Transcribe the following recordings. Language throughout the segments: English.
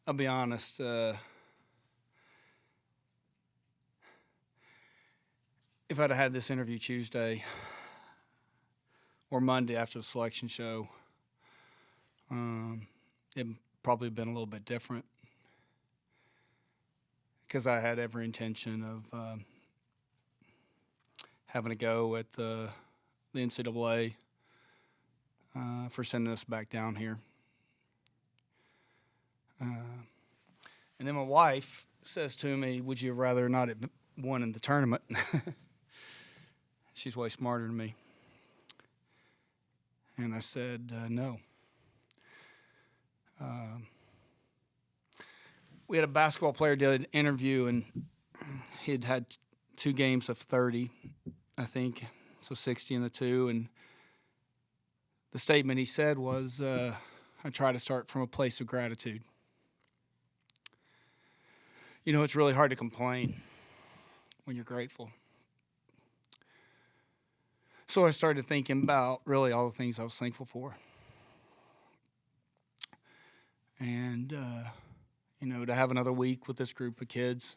I'll be honest. If I'd have had this interview Tuesday or Monday after the selection show, it'd probably been a little bit different because I had every intention of having a go at the NCAA for sending us back down here. And then my wife says to me, would you rather not have won in the tournament? She's way smarter than me. And I said, no. We had a basketball player did an interview, and he'd had 2 games of 30, I think, so 60 in the 2. And the statement he said was, I try to start from a place of gratitude. You know, it's really hard to complain when you're grateful. So I started thinking about really all the things I was thankful for. And, you know, to have another week with this group of kids.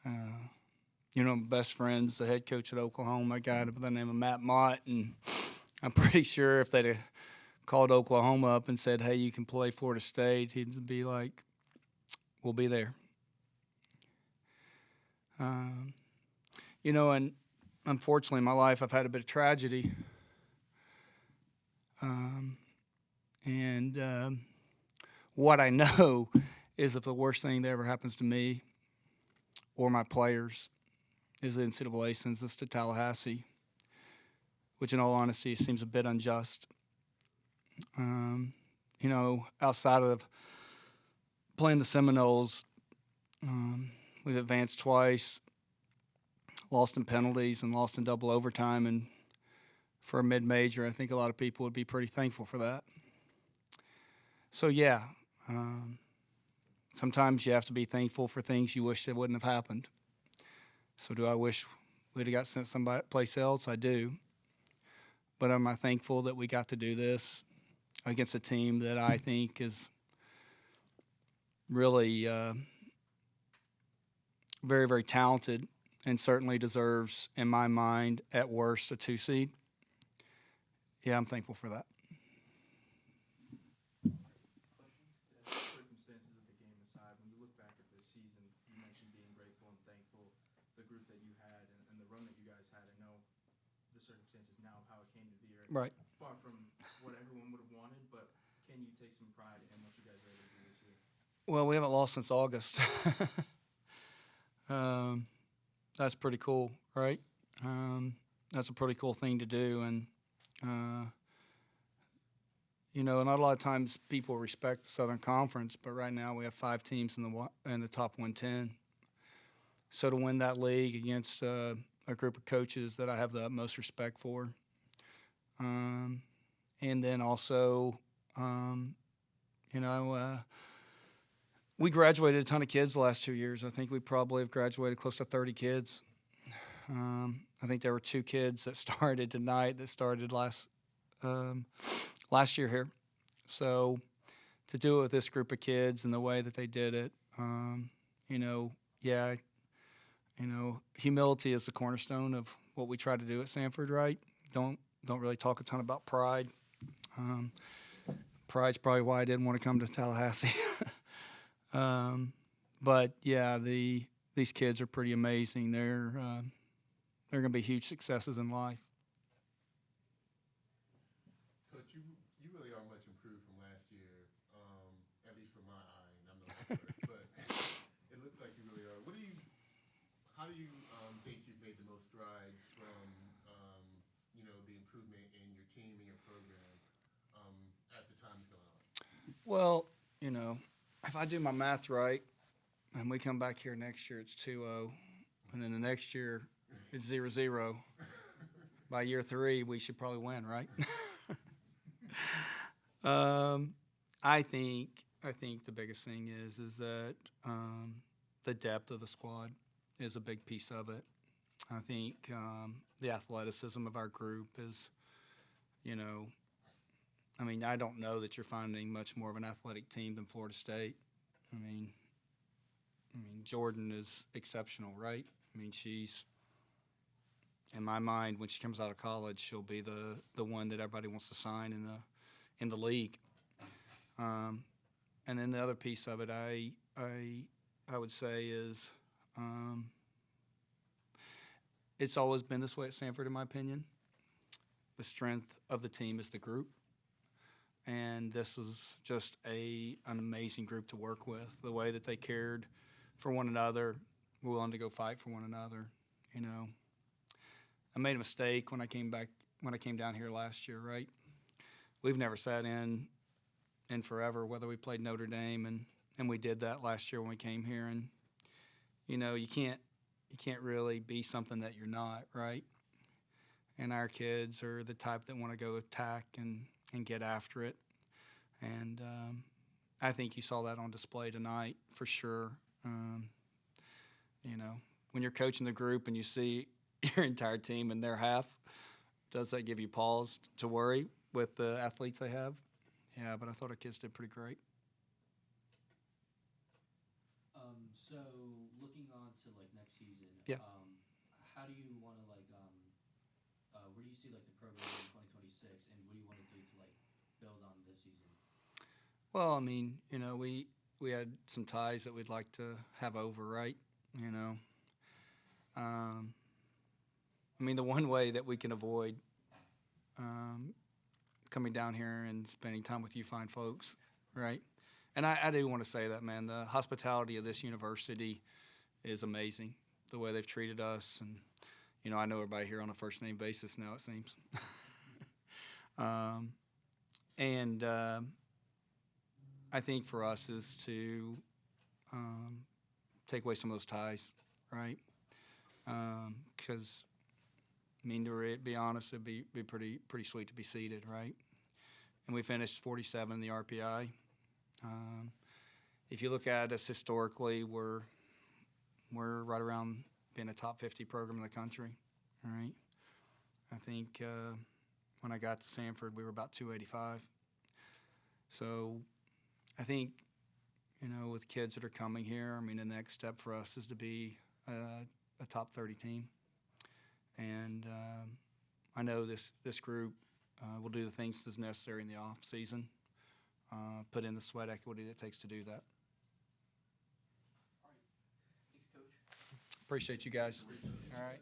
You know, my best friend's the head coach at Oklahoma, a guy by the name of Matt Mott. And I'm pretty sure if they'd have called Oklahoma up and said, hey, you can play Florida State, he'd be like, we'll be there. You know, and unfortunately in my life I've had a bit of tragedy. What I know is if the worst thing that ever happens to me or my players is the NCAA sends us to Tallahassee, which in all honesty seems a bit unjust. You know, outside of playing the Seminoles, we've advanced twice, lost in penalties and lost in double overtime, and for a mid-major, I think a lot of people would be pretty thankful for that. So, yeah, sometimes you have to be thankful for things you wish that wouldn't have happened. So do I wish we'd have got sent someplace else? I do. But am I thankful that we got to do this against a team that I think is really very, very talented and certainly deserves, in my mind, at worst, a 2 seed? Yeah, I'm thankful for that. Circumstances of the game aside, when you look back at this season, you mentioned being grateful and thankful, the group that you had and the run that you guys had. I know the circumstances now of how it came to be are Right. far from what everyone would have wanted, but can you take some pride in what you guys were able to do this year? Well, we haven't lost since August. That's pretty cool, right? That's a pretty cool thing to do. And, you know, not a lot of times people respect the Southern Conference, but right now we have 5 teams in the top 110. So to win that league against a group of coaches that I have the utmost respect for. And then also, you know, we graduated a ton of kids the last 2 years. I think we probably have graduated close to 30 kids. I think there were 2 kids that started tonight that started last year here. So to do it with this group of kids and the way that they did it, you know, yeah, you know, humility is the cornerstone of what we try to do at Samford, right? Don't really talk a ton about pride. Pride's probably why I didn't want to come to Tallahassee. But yeah, these kids are pretty amazing. They're going to be huge successes in life. Coach, you really are much improved from last year, at least from my eye, and I'm no expert, but it looks like you really are. How do you think you've made the most strides from, you know, the improvement in your team and your program as the time's gone on? Well, you know, if I do my math right, and we come back here next year, it's 2-0, and then the next year it's 0-0. By year 3, we should probably win, right? I think the biggest thing is that the depth of the squad is a big piece of it. I think the athleticism of our group is, you know, I mean, I don't know that you're finding much more of an athletic team than Florida State. I mean, Jordan is exceptional, right? I mean, she's, in my mind, when she comes out of college, she'll be the one that everybody wants to sign in the league. And then the other piece of it, I would say is, it's always been this way at Samford, in my opinion. The strength of the team is the group. And this was just an amazing group to work with. The way that they cared for one another, were willing to go fight for one another. You know, I made a mistake when I came down here last year. Right, we've never sat in forever, whether we played Notre Dame, and we did that last year when we came here. And you know, you can't really be something that you're not, right? And our kids are the type that want to go attack and get after it. And I think you saw that on display tonight for sure. You know, when you're coaching the group and you see your entire team in their half, does that give you pause to worry with the athletes they have? Yeah, but I thought our kids did pretty great. So looking on to like next season, Yeah. How do you want to where do you see like the program in 2026, and what do you want to do to like build on this season? Well, I mean, you know, we had some ties that we'd like to have over, right? You know, I mean, the one way that we can avoid coming down here and spending time with you fine folks, right? And I do want to say that, man, the hospitality of this university is amazing, the way they've treated us. And, you know, I know everybody here on a first-name basis now, it seems. I think for us is to take away some of those ties, right? Because, I mean, to be honest, it'd be pretty sweet to be seated, right? And we finished 47 in the RPI. If you look at us historically, we're right around being a top 50 program in the country, right? I think when I got to Samford, we were about 285. So I think, you know, with kids that are coming here, I mean, the next step for us is to be a top 30 team. And I know this group will do the things that's necessary in the off season, put in the sweat equity that it takes to do that. All right, thanks, Coach. Appreciate you guys. All right.